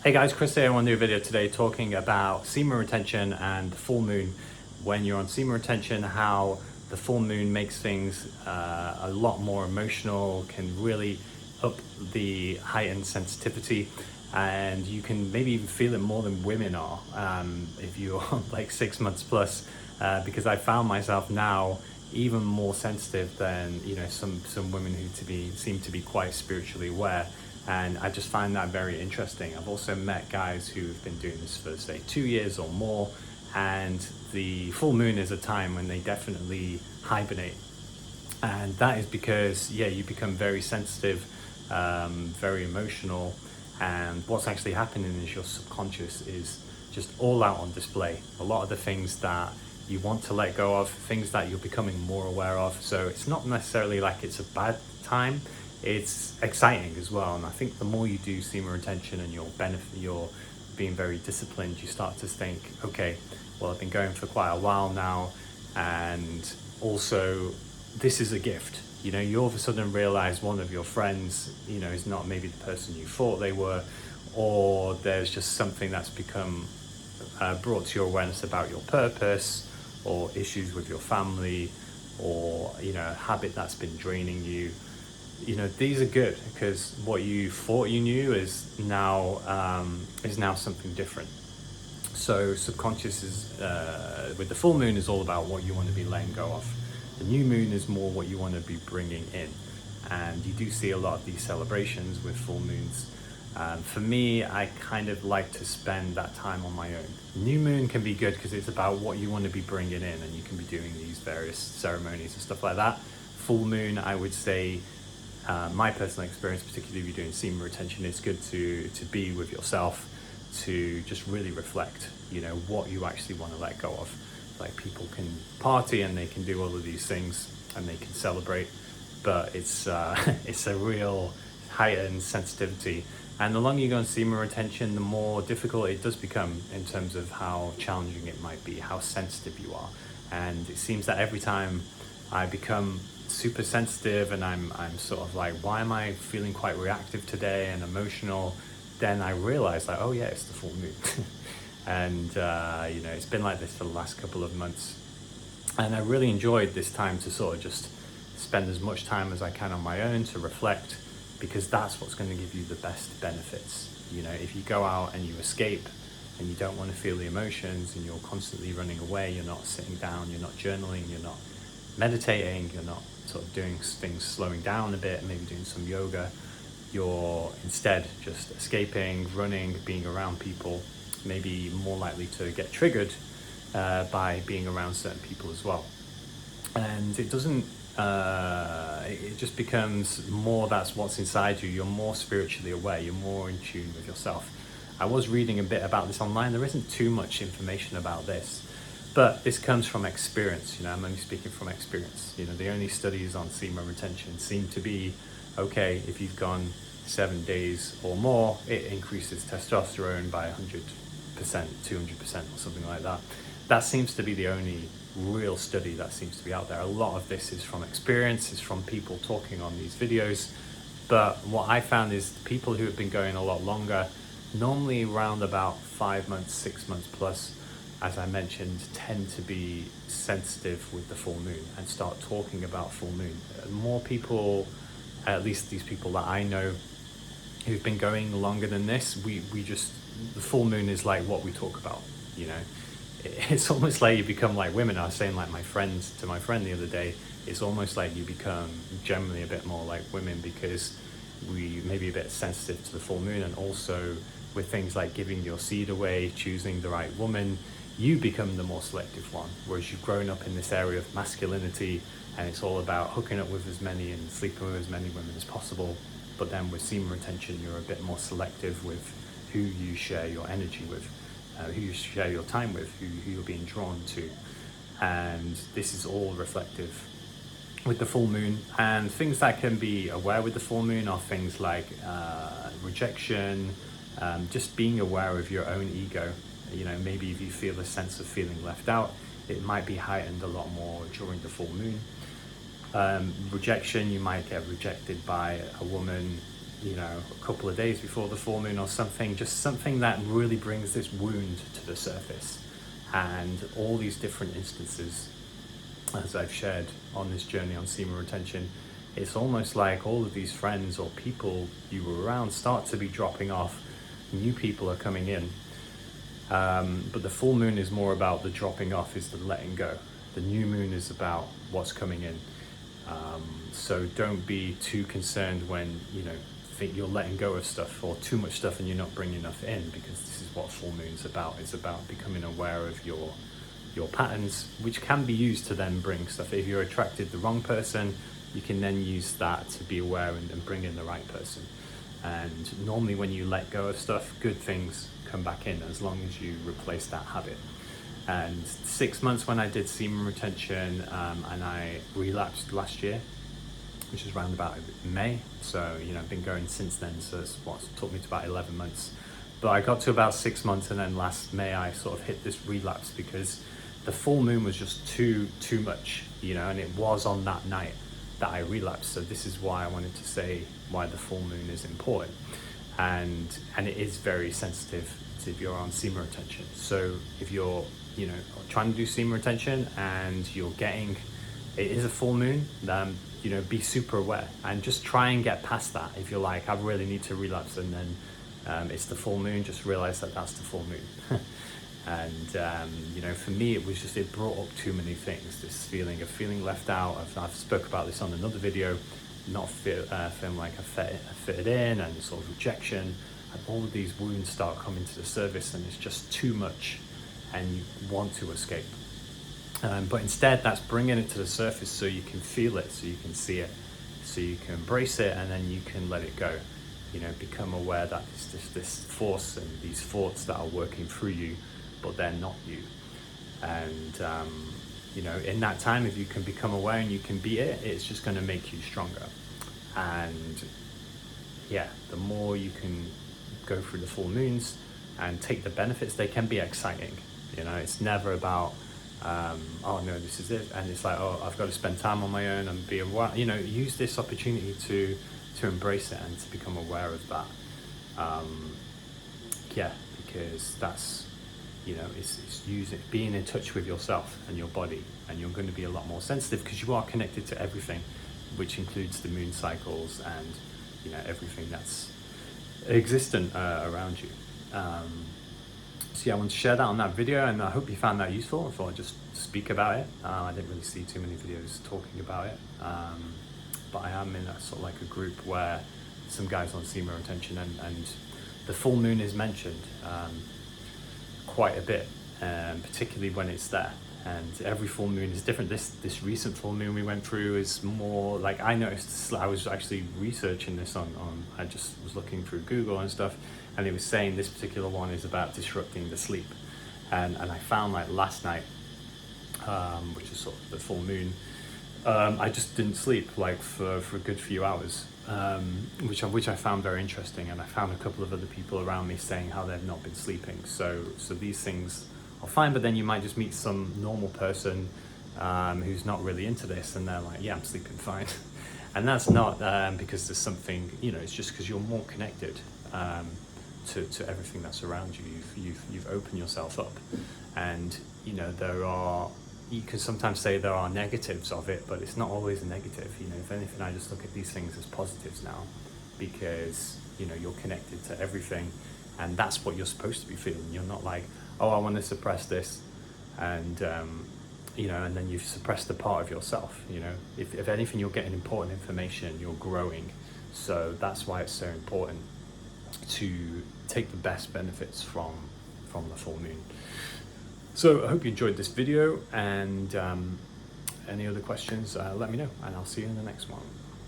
Hey guys, Chris here. I want to do a video today talking about semen retention and the full moon. When you're on semen retention, how the full moon makes things a lot more emotional, can really up the heightened sensitivity, and you can maybe even feel it more than women are if you're like 6 months plus. Because I found myself now even more sensitive than some women who seem to be quite spiritually aware, and I just find that very interesting. I've also met guys who've been doing this for say 2 years or more, and the full moon is a time when they definitely hibernate, and that is because you become very sensitive, very emotional, and what's actually happening is your subconscious is just all out on display. A lot of the things that you want to let go of, things that you're becoming more aware of. So it's not necessarily like it's a bad time, it's exciting as well. And I think the more you do semen retention and you're being very disciplined, you start to think, okay, well, I've been going for quite a while now, and also this is a gift. You all of a sudden realize one of your friends is not maybe the person you thought they were, or there's just something that's become brought to your awareness about your purpose, or issues with your family, or a habit that's been draining you. These are good because what you thought you knew is now something different. So subconscious is with the full moon is all about what you want to be letting go of. The new moon is more what you want to be bringing in, and you do see a lot of these celebrations with full moons. For me, I kind of like to spend that time on my own. New moon can be good because it's about what you want to be bringing in, and you can be doing these various ceremonies and stuff like that. Full moon, I would say, my personal experience, particularly if you're doing semen retention, it's good to be with yourself, to just really reflect, what you actually want to let go of. Like, people can party and they can do all of these things and they can celebrate, but it's it's a real heightened sensitivity. And the longer you go on semen retention, the more difficult it does become in terms of how challenging it might be, how sensitive you are. And it seems that every time I become super sensitive and I'm sort of like, why am I feeling quite reactive today and emotional? Then I realize, like, oh yeah, it's the full moon. And it's been like this for the last couple of months, and I really enjoyed this time to sort of just spend as much time as I can on my own to reflect, because that's what's going to give you the best benefits. If you go out and you escape and you don't want to feel the emotions and you're constantly running away, you're not sitting down, you're not journaling, you're not meditating, you're not sort of doing things, slowing down a bit, maybe doing some yoga, you're instead just escaping, running, being around people, maybe more likely to get triggered by being around certain people as well. And it doesn't it just becomes more, that's what's inside you. You're more spiritually aware, you're more in tune with yourself. I was reading a bit about this online. There isn't too much information about this, but this comes from experience. I'm only speaking from experience. The only studies on semen retention seem to be, okay, if you've gone 7 days or more, it increases testosterone by 100%, 200%, or something like that. That seems to be the only real study that seems to be out there. A lot of this is from experience, is from people talking on these videos. But what I found is people who have been going a lot longer, normally around about 5 months, 6 months plus, as I mentioned, tend to be sensitive with the full moon and start talking about full moon. More people, at least these people that I know who've been going longer than this, we just, the full moon is like what we talk about. It's almost like you become like women. I was saying, like, my friend the other day, it's almost like you become generally a bit more like women, because we may be a bit sensitive to the full moon, and also with things like giving your seed away, choosing the right woman, you become the more selective one, whereas you've grown up in this area of masculinity and it's all about hooking up with as many and sleeping with as many women as possible. But then with semen retention, you're a bit more selective with who you share your energy with, who you share your time with, who you're being drawn to. And this is all reflective with the full moon. And things that can be aware with the full moon are things like rejection, just being aware of your own ego. Maybe if you feel a sense of feeling left out, it might be heightened a lot more during the full moon. Rejection, you might get rejected by a woman you know, a couple of days before the full moon or something, just something that really brings this wound to the surface. And all these different instances, as I've shared on this journey on semen retention, it's almost like all of these friends or people you were around start to be dropping off. New people are coming in. But the full moon is more about the dropping off, is the letting go. The new moon is about what's coming in. So don't be too concerned when, you know, think you're letting go of stuff or too much stuff and you're not bringing enough in, because this is what full moon's about. It's about becoming aware of your patterns, which can be used to then bring stuff. If you're attracted the wrong person, you can then use that to be aware and bring in the right person. And normally when you let go of stuff, good things come back in, as long as you replace that habit. And 6 months when I did semen retention, and I relapsed last year, which is around about May. So, you know, I've been going since then. So it's what took me to about 11 months. But I got to about 6 months, and then last May I sort of hit this relapse because the full moon was just too much, you know, and it was on that night that I relapsed. So this is why I wanted to say why the full moon is important. And it is very sensitive if you're on semen retention. So if you're, you know, trying to do semen retention and you're getting, it is a full moon, you know, be super aware and just try and get past that. If you're like, I really need to relapse, and then it's the full moon, just realize that that's the full moon. And you know, for me, it was just, it brought up too many things. This feeling of feeling left out. I've spoke about this on another video, not feeling like I fitted in, and sort of rejection, and all of these wounds start coming to the surface, and it's just too much, and you want to escape. But instead, that's bringing it to the surface so you can feel it, so you can see it, so you can embrace it, and then you can let it go. You know, become aware that it's this force and these thoughts that are working through you, but they're not you. And you know, in that time, if you can become aware and you can beat it, it's just going to make you stronger. And yeah, the more you can go through the full moons and take the benefits, they can be exciting. You know, it's never about oh no, this is it, and it's like, oh, I've got to spend time on my own and be aware. You know, use this opportunity to embrace it and to become aware of that. Yeah, because that's, you know, it's being in touch with yourself and your body, and you're going to be a lot more sensitive because you are connected to everything, which includes the moon cycles and, you know, everything that's existent around you. So yeah, I want to share that on that video, and I hope you found that useful. I thought I'd just speak about it. I didn't really see too many videos talking about it, but I am in a sort of like a group where some guys on semen retention, and the full moon is mentioned quite a bit, particularly when it's there. And every full moon is different. This recent full moon we went through is more like, I noticed, I was actually researching this on I just was looking through Google and stuff, and it was saying this particular one is about disrupting the sleep. And I found, like, last night, which is sort of the full moon, I just didn't sleep like for a good few hours, which I found very interesting. And I found a couple of other people around me saying how they've not been sleeping. So these things are fine, but then you might just meet some normal person who's not really into this, and they're like, yeah, I'm sleeping fine. And that's not because there's something, you know, it's just because you're more connected to everything that's around you. You've opened yourself up, and you know, you can sometimes say there are negatives of it, but it's not always a negative. You know, if anything, I just look at these things as positives now, because, you know, you're connected to everything, and that's what you're supposed to be feeling. You're not like, oh, I want to suppress this, and you know, and then you've suppressed a part of yourself. You know, if anything, you're getting important information, you're growing. So that's why it's so important to take the best benefits from the full moon. So I hope you enjoyed this video, and any other questions, let me know, and I'll see you in the next one.